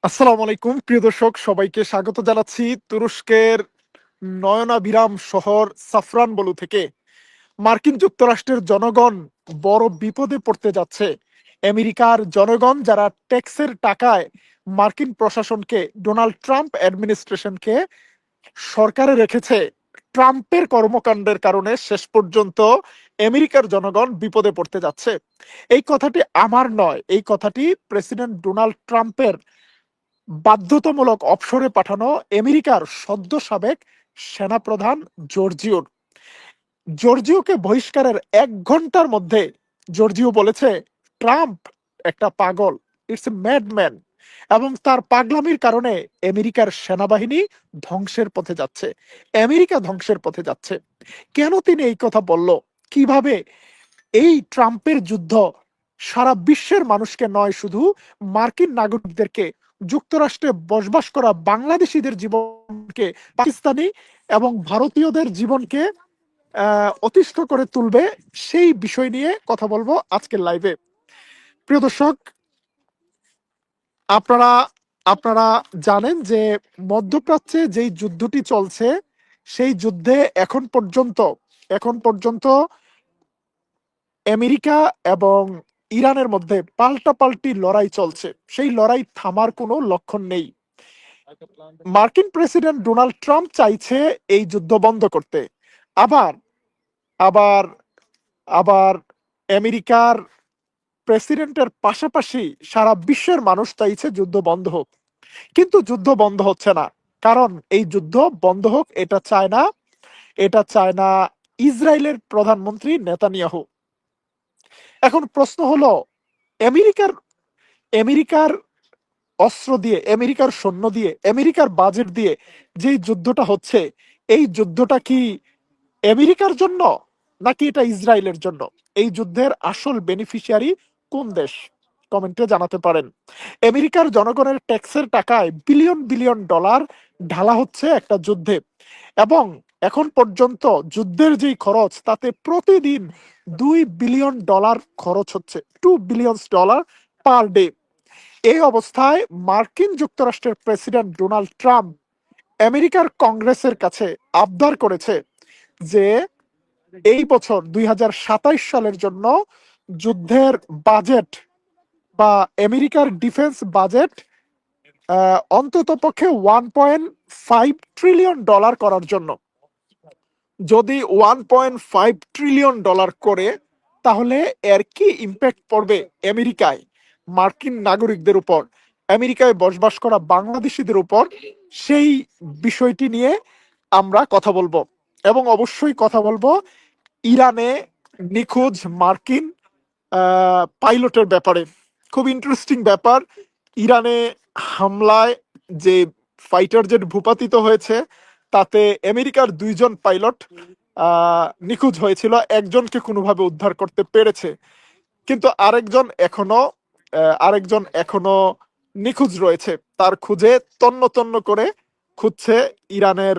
আসসালামু আলাইকুম প্রিয় দর্শক, সবাইকে স্বাগত জানাচ্ছি তুরস্কের নয়নাভিরাম শহর সাফরানবলু থেকে। মার্কিন যুক্তরাষ্ট্রের জনগণ বড় বিপদে পড়তে যাচ্ছে। আমেরিকার জনগণ যারা ট্যাক্সের টাকায় মার্কিন প্রশাসনকে, ডোনাল্ড ট্রাম্প অ্যাডমিনিস্ট্রেশনকে সরকারে রেখেছে, ট্রাম্পের কর্মকাণ্ডের কারণে শেষ পর্যন্ত আমেরিকার জনগণ বিপদে পড়তে যাচ্ছে। এই কথাটি আমার নয়, এই কথাটি প্রেসিডেন্ট ডোনাল্ড ট্রাম্পের বাধ্যতামূলক অবসরে পাঠানো আমেরিকার সদ্য সাবেক সেনাপ্রধান জর্জিওর। জর্জিওকে বহিষ্কারের 1 ঘন্টার মধ্যে জর্জিও বলেছে ট্রাম্প একটা পাগল, ইটস এ ম্যাডম্যান, এবং তার পাগলামির কারণে আমেরিকার সেনাবাহিনী ধ্বংসের পথে যাচ্ছে, আমেরিকা ধ্বংসের পথে যাচ্ছে। কেন তিনি এই কথা বলল? কিভাবে এই ট্রাম্পের যুদ্ধ সারা বিশ্বের মানুষকে নয়, শুধু মার্কিন নাগরিকদেরকে, যুক্তরাষ্ট্রে বসবাস করা বাংলাদেশিদের জীবনকে, পাকিস্তানি এবং ভারতীয়দের জীবনকে অতিষ্ঠ করে তুলবে, সেই বিষয় নিয়ে কথা বলবো আজকের লাইভে। প্রিয় দর্শক, আপনারা আপনারা জানেন যে মধ্যপ্রাচ্যে যেই যুদ্ধটি চলছে, সেই যুদ্ধে এখন পর্যন্ত আমেরিকা এবং ইরানের মধ্যে পাল্টাপাল্টি লড়াই চলছে। সেই লড়াই থামার কোনো লক্ষণ নেই। মার্কিন প্রেসিডেন্ট ডোনাল্ড ট্রাম্প চাইছে এই যুদ্ধ বন্ধ করতে। আবার আবার আবার আমেরিকার প্রেসিডেন্টের পাশাপাশি সারা বিশ্বের মানুষ চাইছে যুদ্ধ বন্ধ হোক, কিন্তু যুদ্ধ বন্ধ হচ্ছে না। কারণ এই যুদ্ধ বন্ধ হোক এটা চায় না ইসরায়েলের প্রধানমন্ত্রী নেতানিয়াহু। এখন প্রশ্ন হলো, আমেরিকার আমেরিকার অস্ত্র দিয়ে, আমেরিকার সৈন্য দিয়ে, আমেরিকার বাজেট দিয়ে যে যুদ্ধটা হচ্ছে, এই যুদ্ধটা কি আমেরিকার জন্য নাকি এটা ইসরায়েলের জন্য? এই যুদ্ধের আসল বেনিফিশিয়ারি কোন দেশ? কমেন্টে জানাতে পারেন। আমেরিকার জনগণের ট্যাক্সের টাকায় বিলিয়ন বিলিয়ন ডলার ঢালা হচ্ছে একটা যুদ্ধে, এবং এখন পর্যন্ত যুদ্ধের যেই খরচ, তাতে প্রতিদিন $2 বিলিয়ন খরচ হচ্ছে, $2 বিলিয়ন পার ডে। এই অবস্থায় মার্কিন যুক্তরাষ্ট্রের প্রেসিডেন্ট ডোনাল্ড ট্রাম্প আমেরিকার কংগ্রেসের কাছে আবদার করেছে যে এই বছর 2027 সালের জন্য যুদ্ধের বাজেট বা আমেরিকার ডিফেন্স বাজেট অন্তত পক্ষে $1.5 ট্রিলিয়ন করার জন্য। যদি $1.5 ট্রিলিয়ন করে, তাহলে এর কি ইম্প্যাক্ট পড়বে আমেরিকায়, মার্কিন নাগরিকদের উপর, আমেরিকায় বসবাস করা বাংলাদেশিদের উপর, সেই বিষয়টি নিয়ে আমরা কথা বলবো। এবং অবশ্যই কথা বলবো ইরানে নিখোঁজ মার্কিন পাইলটের ব্যাপারে। খুব ইন্টারেস্টিং ব্যাপার। ইরানে হামলায় যে ফাইটার জেট ভূপাতিত হয়েছে, তাতে আমেরিকার 2জন পাইলট নিখোঁজ হয়েছিল, একজনকে কোনোভাবে উদ্ধার করতে পেরেছে, কিন্তু আরেকজন এখনো নিখোঁজ রয়েছে। তার খুঁজে তন্ন তন্ন করে খুঁজছে ইরানের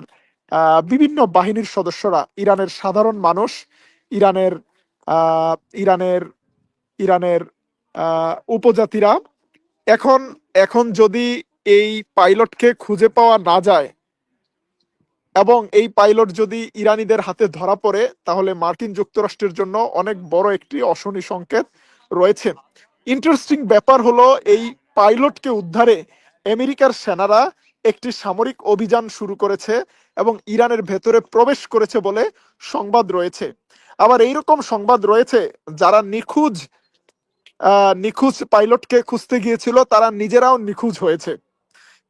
বিভিন্ন বাহিনীর সদস্যরা, ইরানের সাধারণ মানুষ, ইরানের আহ, ইরানের ইরানের উপজাতিরা। এখন এখন যদি এই পাইলটকে খুঁজে পাওয়া না যায় এবং এই পাইলট যদি ইরানিদের হাতে ধরা পড়ে, তাহলে মার্কিন যুক্তরাষ্ট্রের জন্য অনেক বড় একটি অশনি সংকেত রয়েছে। ইন্টারেস্টিং ব্যাপার হলো, এই পাইলটকে উদ্ধারে আমেরিকার সেনারা একটি সামরিক অভিযান শুরু করেছে এবং ইরানের ভেতরে প্রবেশ করেছে বলে সংবাদ রয়েছে। আবার এইরকম সংবাদ রয়েছে, যারা নিখোঁজ পাইলটকে খুঁজতে গিয়েছিল, তারা নিজেরাও নিখোঁজ হয়েছে।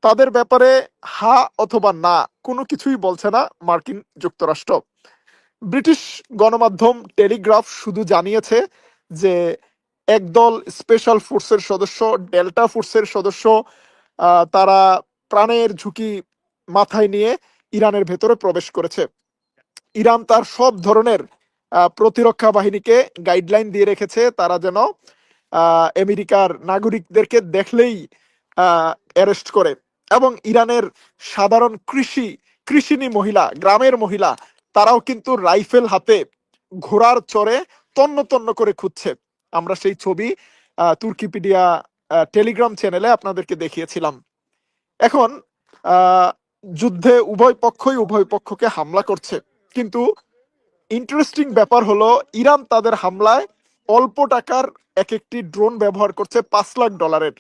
তাদের ব্যাপারে হা অথবা না কোনো কিছুই বলছে না মার্কিন যুক্তরাষ্ট্র। ব্রিটিশ গণমাধ্যম টেলিগ্রাফ শুধু জানিয়েছে যে একদল স্পেশাল ফোর্সের সদস্য, ডেল্টা ফোর্সের সদস্য, তারা প্রাণের ঝুঁকি মাথায় নিয়ে ইরানের ভেতরে প্রবেশ করেছে। ইরান তার সব ধরনের প্রতিরক্ষা বাহিনীকে গাইডলাইন দিয়ে রেখেছে, তারা যেন আমেরিকার নাগরিকদেরকে দেখলেই অ্যারেস্ট করে। এবং ইরানের সাধারণ কৃষিনী মহিলা, গ্রামের মহিলা, তারাও কিন্তু রাইফেল হাতে ঘোড়ার চড়ে তন্ন তন্ন করে খুঁজছে। আমরা সেই ছবি তুর্কিপিডিয়া টেলিগ্রাম চ্যানেলে আপনাদেরকে দেখিয়েছিলাম। এখন আহ, যুদ্ধে উভয় পক্ষকে হামলা করছে, কিন্তু ইন্টারেস্টিং ব্যাপার হলো ইরান তাদের হামলায় অল্প টাকার এক একটি ড্রোন ব্যবহার করছে $5 লাখ।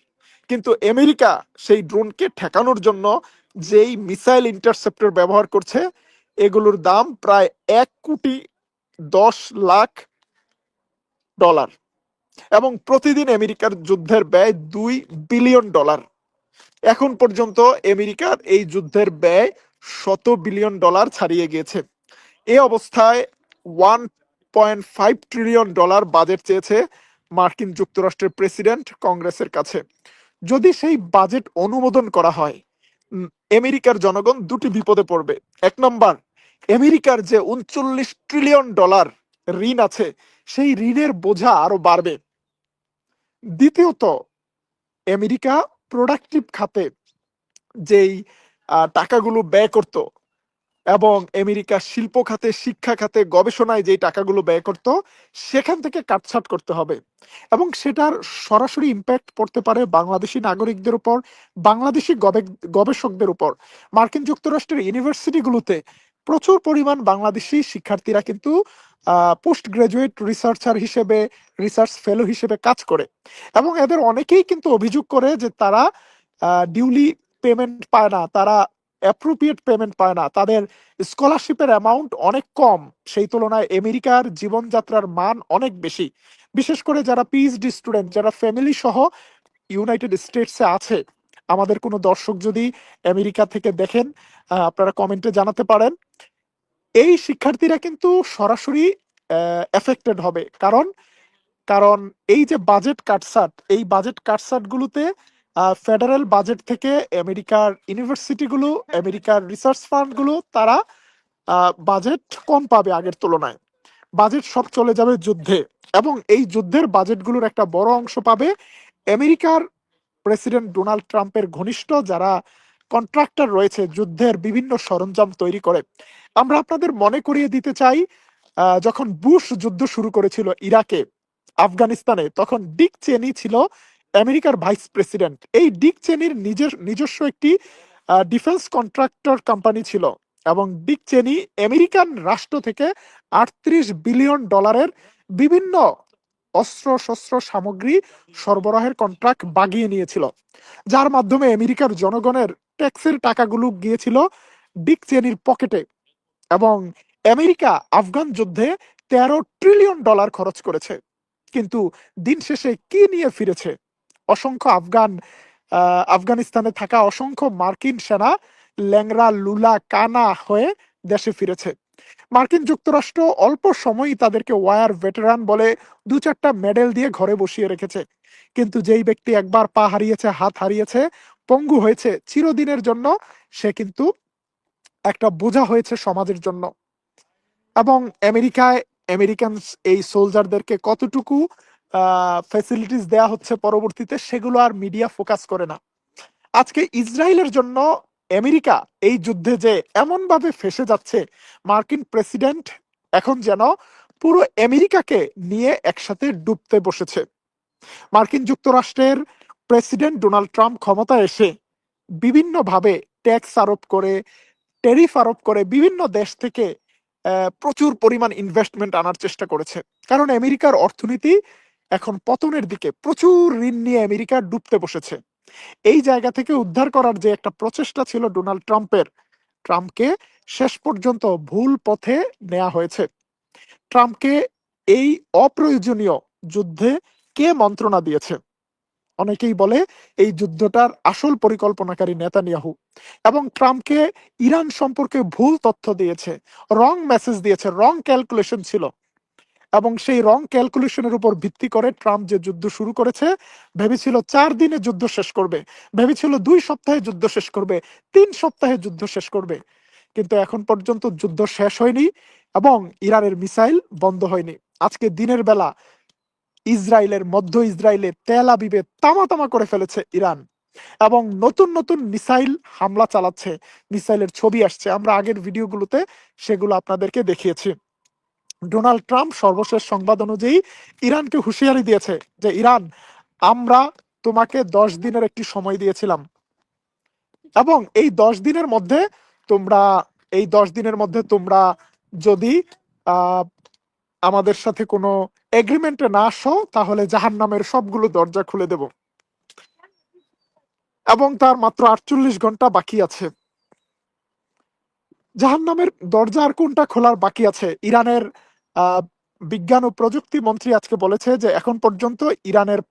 কিন্তু আমেরিকা সেই ড্রোনকে ঠেকানোর জন্য যেই মিসাইল ইন্টারসেপ্টর ব্যবহার করছে, এগুলোর দাম প্রায় 1,10,00,000,000 এবং প্রতিদিন আমেরিকার যুদ্ধের ব্যয় $2 বিলিয়ন। এখন পর্যন্ত আমেরিকার এই যুদ্ধের ব্যয় $100 বিলিয়ন ছাড়িয়ে গিয়েছে। এই অবস্থায় $1.5 ট্রিলিয়ন বাজেট চেয়েছে মার্কিন যুক্তরাষ্ট্রের প্রেসিডেন্ট কংগ্রেসের কাছে। যদি সেই বাজেট অনুমোদন করা হয়, আমেরিকার জনগণ দুটি বিপদে পড়বে। এক নম্বর, আমেরিকার যে $39 ট্রিলিয়ন ঋণ আছে, সেই ঋণের বোঝা আরো বাড়বে। দ্বিতীয়ত, আমেরিকা প্রোডাক্টিভ খাতে যেই টাকাগুলো ব্যয় করত, এবং আমেরিকা শিল্প খাতে, শিক্ষা খাতে, গবেষণায় যেই টাকাগুলো ব্যয় করত, সেখান থেকে কাটছাট করতে হবে। এবং সেটার সরাসরি ইম্প্যাক্ট পড়তে পারে বাংলাদেশি নাগরিকদের উপর, বাংলাদেশি গবেষকদের উপর। মার্কিন যুক্তরাষ্ট্রের ইউনিভার্সিটিগুলোতে প্রচুর পরিমাণ বাংলাদেশি শিক্ষার্থীরা কিন্তু পোস্ট গ্রাজুয়েট রিসার্চার হিসেবে, রিসার্চ ফেলো হিসেবে কাজ করে, এবং এদের অনেকেই কিন্তু অভিযোগ করে যে তারা ডিউলি পেমেন্ট পায় না, তারা অ্যাপ্রোপ্রিয়েট পেমেন্ট পায় না, তাদের স্কলারশিপের অ্যামাউন্ট অনেক কম, সেই তুলনায় আমেরিকার জীবনযাত্রার মান অনেক বেশি। বিশেষ করে যারা পিএইচডি স্টুডেন্ট, যারা ফ্যামিলি সহ ইউনাইটেড স্টেটসে আছে, আমাদের কোনো দর্শক যদি আমেরিকা থেকে দেখেন, আপনারা কমেন্টে জানাতে পারেন। এই শিক্ষার্থীরা কিন্তু সরাসরি এফেক্টেড হবে, কারণ কারণ এই যে বাজেট কাটছাট, এই বাজেট কাটছাট গুলোতে ফেডারেল বাজেট থেকে আমেরিকার ইউনিভার্সিটিগুলো, আমেরিকার রিসার্চ ফান্ড গুলো, তারা বাজেট কম পাবে আগের তুলনায়। বাজেট সব চলে যাবে যুদ্ধে, এবং এই যুদ্ধের বাজেটগুলোর একটা বড় অংশ পাবে আমেরিকার প্রেসিডেন্ট ডোনাল্ড ট্রাম্পের ঘনিষ্ঠ যারা কন্ট্রাক্টর রয়েছে, যুদ্ধের বিভিন্ন সরঞ্জাম তৈরি করে। আমরা আপনাদের মনে করিয়ে দিতে চাই, যখন বুশ যুদ্ধ শুরু করেছিল ইরাকে, আফগানিস্তানে, তখন ডিক চেনি ছিল আমেরিকার ভাইস প্রেসিডেন্ট। এই ডিক চেনির নিজস্ব একটি ডিফেন্স কন্ট্রাক্টর কোম্পানি ছিল, এবং ডিক চেনি আমেরিকান রাষ্ট্র থেকে $38 বিলিয়ন বিভিন্ন অস্ত্র শস্ত্র সামগ্রী সরবরাহের কন্ট্রাক্ট বাগিয়ে নিয়েছিল, যার মাধ্যমে আমেরিকার জনগণের ট্যাক্সের টাকাগুলো গিয়েছিল ডিক চেনির পকেটে। এবং আমেরিকা আফগান যুদ্ধে $13 ট্রিলিয়ন খরচ করেছে, কিন্তু দিন শেষে কি নিয়ে ফিরেছে? অসংখ্য আফগানিস্তানে থাকা অসংখ্য মার্কিন সেনা ল্যাংরা লুলা কানা হয়ে দেশে ফিরেছে। মার্কিন যুক্তরাষ্ট্র অল্প সময়ই তাদেরকে ওয়ার ভেটেরান বলে 2-4টা মেডেল দিয়ে ঘরে বসিয়ে রেখেছে, কিন্তু যেই ব্যক্তি একবার পা হারিয়েছে, হাত হারিয়েছে, পঙ্গু হয়েছে চিরদিনের জন্য, সে কিন্তু একটা বোঝা হয়েছে সমাজের জন্য। এবং আমেরিকান এই সোলজারদেরকে কতটুকু ফ্যাসিলিটিস দেয়া হচ্ছে পরবর্তীতে, সেগুলো আর মিডিয়া ফোকাস করে না। আজকে ইসরায়েলের জন্য আমেরিকা এই যুদ্ধে যে এমন ভাবে ফেসে যাচ্ছে, মার্কিন প্রেসিডেন্ট এখন যেন পুরো আমেরিকাকে নিয়ে একসাথে ডুবতে বসেছে। মার্কিন যুক্তরাষ্ট্রের প্রেসিডেন্ট ডোনাল্ড ট্রাম্প ক্ষমতায় এসে বিভিন্নভাবে ট্যাক্স আরোপ করে, ট্যারিফ আরোপ করে বিভিন্ন দেশ থেকে প্রচুর পরিমাণ ইনভেস্টমেন্ট আনার চেষ্টা করেছে, কারণ আমেরিকার অর্থনীতি এখন পতনের দিকে, প্রচুর ঋণ নিয়ে আমেরিকা ডুবতে বসেছে। এই জায়গা থেকে উদ্ধার করার যে একটা প্রচেষ্টা ছিল ডোনাল্ড ট্রাম্পের, ট্রাম্পকে শেষ পর্যন্ত ভুল পথে নেওয়া হয়েছে। ট্রাম্পকে এই অপ্রয়োজনীয় যুদ্ধে কে মন্ত্রণা দিয়েছে? অনেকেই বলে এই যুদ্ধটার আসল পরিকল্পনাকারী নেতানিয়াহু, এবং ট্রাম্পকে ইরান সম্পর্কে ভুল তথ্য দিয়েছে, রং মেসেজ দিয়েছে, রং ক্যালকুলেশন ছিল, এবং সেই রং ক্যালকুলেশনের উপর ভিত্তি করে ট্রাম্প যে যুদ্ধ শুরু করেছে, ভেবেছিল 4 দিনে যুদ্ধ শেষ করবে, ভেবেছিল 2 সপ্তাহে যুদ্ধ শেষ করবে, 3 সপ্তাহে যুদ্ধ শেষ করবে, কিন্তু এখন পর্যন্ত যুদ্ধ শেষ হয়নি, এবং ইরানের মিসাইল বন্ধ হয়নি। আজকে দিনের বেলা মধ্য ইসরায়েলে তেল আবিবে তামা তামা করে ফেলেছে ইরান, এবং নতুন নতুন মিসাইল হামলা চালাচ্ছে। মিসাইলের ছবি আসছে, আমরা আগের ভিডিওগুলোতে সেগুলো আপনাদেরকে দেখিয়েছি। ডোনাল্ড ট্রাম্প সর্বশেষ সংবাদ অনুযায়ী ইরানকে হুঁশিয়ারি দিয়েছে যে ইরান, আমরা তোমাকে 10 দিনের একটি সময় দিয়েছিলাম, এবং এই 10 দিনের মধ্যে তোমরা যদি আহ, আমাদের সাথে কোনো এগ্রিমেন্টে না আসো, তাহলে জাহান্নামের সবগুলো দরজা খুলে দেব। এবং তার মাত্র 48 ঘন্টা বাকি আছে। জাহান্নামের দরজা আর কোনটা খোলার বাকি আছে? আহ, বিজ্ঞান ও প্রযুক্তি মন্ত্রী আজকে বলেছে যে এখন পর্যন্ত ইরানের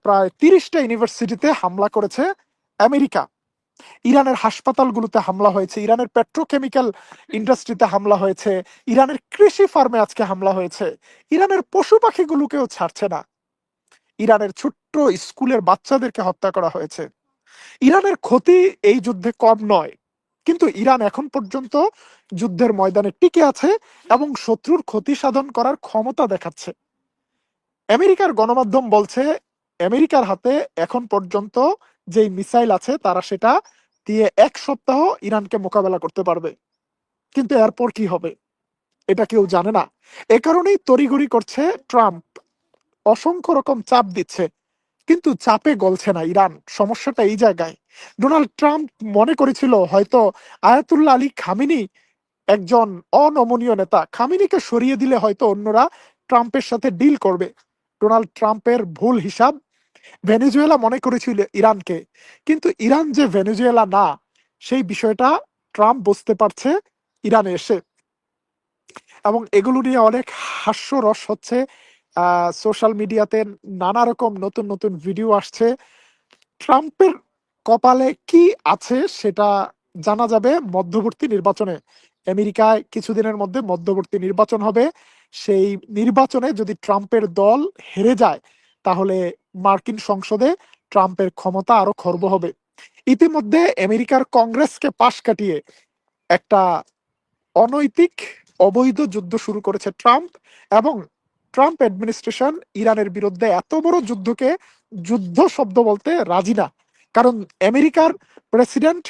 প্রায় 30টা ইউনিভার্সিটিতে হামলা করেছে আমেরিকা। ইরানের হাসপাতালগুলোতে হামলা হয়েছে, ইরানের পেট্রোকেমিক্যাল ইন্ডাস্ট্রিতে হামলা হয়েছে, ইরানের কৃষি ফার্মে আজকে হামলা হয়েছে, ইরানের পশু পাখিগুলোকেও ছাড়ছে না, ইরানের ছোট্ট স্কুলের বাচ্চাদেরকে হত্যা করা হয়েছে। ইরানের ক্ষতি এই যুদ্ধে কম নয়, কিন্তু ইরান এখন পর্যন্ত যুদ্ধের ময়দানে টিকে আছে এবং শত্রুর ক্ষতি সাধন করার ক্ষমতা দেখাচ্ছে। আমেরিকার গণমাধ্যম বলছে আমেরিকার হাতে এখন পর্যন্ত যেই মিসাইল আছে তারা সেটা দিয়ে 1 সপ্তাহ ইরানকে মোকাবেলা করতে পারবে। কিন্তু এরপর কি হবে এটা কেউ জানে না। এ কারণেই তড়িঘড়ি করছে ট্রাম্প, অসংখ্য রকম চাপ দিচ্ছে, কিন্তু চাপে গলছে না ইরান। সমস্যাটা এই জায়গায়। ডোনাল্ড ট্রাম্প মনে করেছিল হয়তো আয়াতুল্লাহ আলী খামিনি একজন অনমনীয় নেতা, খামিনিকে সরিয়ে দিলে হয়তো অন্যরা ট্রাম্পের সাথে ডিল করবে। ডোনাল্ড ট্রাম্পের ভুল হিসাব। ভেনেজুয়েলা মনে করেছিল ইরানকে, কিন্তু ইরান যে ভেনেজুয়েলা না, সেই বিষয়টা ট্রাম্প বুঝতে পারছে ইরানে এসে। এবং এগুলো নিয়ে অনেক হাস্যরস হচ্ছে। সোশ্যাল মিডিয়াতে নানা রকম নতুন নতুন ভিডিও আসছে। ট্রাম্পের কপালে কি আছে সেটা জানা যাবে মধ্যবর্তী নির্বাচনে। আমেরিকায় কিছুদিনের মধ্যে মধ্যবর্তী নির্বাচন হবে। সেই নির্বাচনে যদি ট্রাম্পের দল হেরে যায়, তাহলে মার্কিন সংসদে ট্রাম্পের ক্ষমতা আরো খর্ব হবে। ইতিমধ্যে আমেরিকার কংগ্রেসকে পাশ কাটিয়ে একটা অনৈতিক অবৈধ যুদ্ধ শুরু করেছে ট্রাম্প। এবং ট্রাম্প অ্যাডমিনিস্ট্রেশন ইরানের বিরুদ্ধে এত বড় যুদ্ধকে যুদ্ধ শব্দ বলতে রাজি না। কারণ আমেরিকার প্রেসিডেন্ট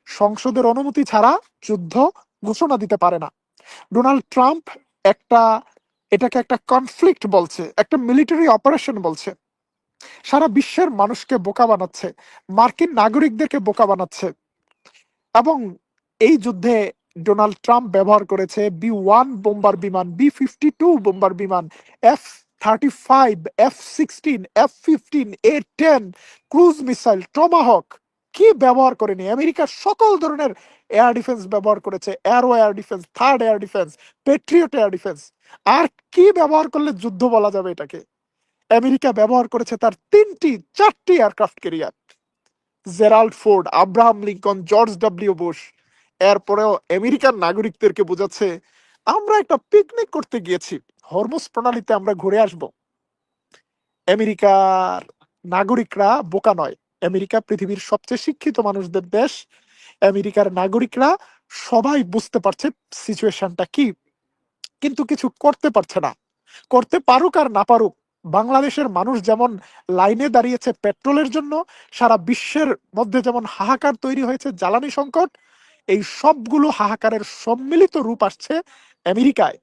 সংসদের অনুমতি ছাড়া যুদ্ধ ঘোষণা দিতে পারে না। ডোনাল্ড ট্রাম্প একটা এটাকে একটা কনফ্লিক্ট বলছে, একটা মিলিটারি অপারেশন বলছে। সারা বিশ্বের মানুষকে বোকা বানাচ্ছে, মার্কিন নাগরিকদেরকে বোকা বানাচ্ছে। এবং এই যুদ্ধে ডোনাল্ড ট্রাম্প ব্যবহার করেছে B-1 বোম্বার বিমান, B-52 বোম্বার বিমান, F-35, F-16, F-15, A-10 cruise missile, Tomahawk. কি ব্যবহার করেনি? আমেরিকার সকল ধরনের এয়ার ডিফেন্স ব্যবহার করেছে, Arrow air defence, THAAD air defence, Patriot air defence. আর কি ব্যবহার করলে যুদ্ধ বলা যাবে এটাকে? আমেরিকা ব্যবহার করেছে তার 4টি aircraft carrier, Gerald Ford, Abraham Lincoln, George W Bush. এরপরেও আমেরিকান নাগরিকদেরকে বোঝাচ্ছে আমরা একটা পিকনিক করতে গিয়েছি, হরমুজ প্রণালীতে আমরা ঘুরে আসব। আমেরিকার নাগরিকরা বোকা নয়। আমেরিকা পৃথিবীর সবচেয়ে শিক্ষিত মানুষদের দেশ। আমেরিকার নাগরিকরা সবাই বুঝতে পারছে সিচুয়েশনটা কি, কিন্তু কিছু করতে পারছে না। করতে পারুক আর না পারুক, বাংলাদেশের মানুষ যেমন লাইনে দাঁড়িয়েছে পেট্রোলের জন্য, সারা বিশ্বের মধ্যে যেমন হাহাকার তৈরি হয়েছে জ্বালানি সংকট, এই সবগুলো হাহাকারের সম্মিলিত রূপ আসছে আমেরিকায়।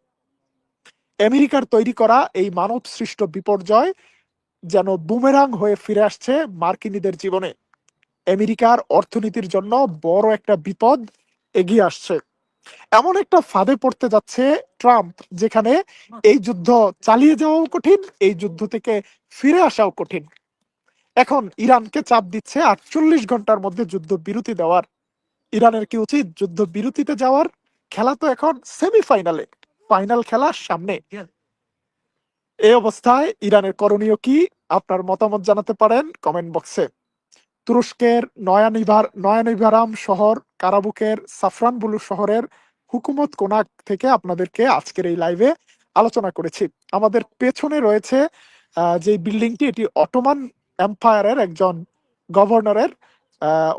আমেরিকার তৈরি করা এই মানব সৃষ্ট বিপর্যয় যেন বুমেরাং হয়ে ফিরে আসছে মার্কিনীদের জীবনে। আমেরিকার অর্থনীতির জন্য বড় একটা বিপদ এগিয়ে আসছে। এমন একটা ফাঁদে পড়তে যাচ্ছে ট্রাম্প, যেখানে এই যুদ্ধ চালিয়ে যাওয়াও কঠিন, এই যুদ্ধ থেকে ফিরে আসাও কঠিন। এখন ইরানকে চাপ দিচ্ছে 48 ঘন্টার মধ্যে যুদ্ধ বিরতি দেওয়ার। ইরানের কি উচিত যুদ্ধ বিরতিতে যাওয়ার? খেলা তো এখন সেমিফাইনালে, ফাইনাল খেলা সামনে। এই অবস্থায় ইরানের করণীয় কি? আপনার মতামত জানাতে পারেন কমেন্ট বক্সে। তুরস্কের নয়ানিভারাম শহর, কারাবুকের সাফরানবুলু শহরের হুকুমত কোনাক থেকে আপনাদেরকে আজকের এই লাইভে আলোচনা করেছি। আমাদের পেছনে রয়েছে যে বিল্ডিংটি, এটি অটোমান এম্পায়ারের একজন গভর্নরের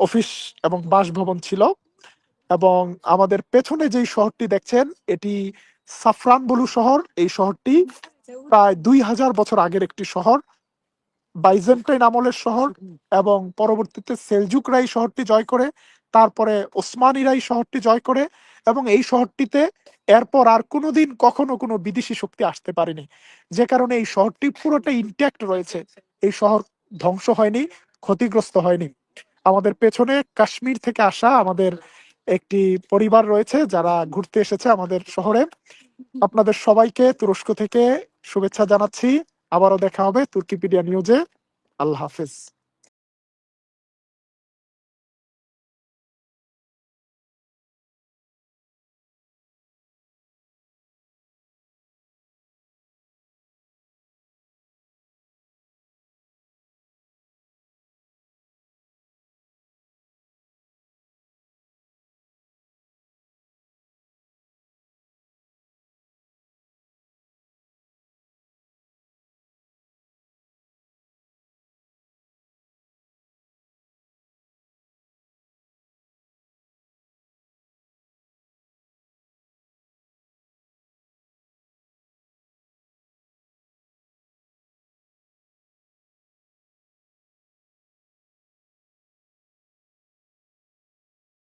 অফিস এবং বাসভবন ছিল। এবং আমাদের পেছনে যেই শহরটি দেখছেন, এটি সাফরানবুলু শহর। এই শহরটি প্রায় 2000 বছর আগের একটি শহর, বাইজেন্টাইন আমলের শহর। এবং পরবর্তীতে সেলজুকরা এই শহরটি জয় করে, তারপরে ওসমানীরা এই শহরটি জয় করে। এবং এই শহরটিতে এরপর আর কোনোদিন কখনো কোনো বিদেশি শক্তি আসতে পারেনি, যে কারণে এই শহরটি পুরোটা ইনট্যাক্ট রয়েছে। এই শহর ধ্বংস হয়নি, ক্ষতিগ্রস্ত হয়নি। আমাদের পেছনে কাশ্মীর থেকে আসা আমাদের একটি পরিবার রয়েছে যারা ঘুরতে এসেছে আমাদের শহরে। আপনাদের সবাইকে তুরস্ক থেকে শুভেচ্ছা জানাচ্ছি। আবারও দেখা হবে তুর্কিপিডিয়া নিউজে। আল্লাহ হাফেজ।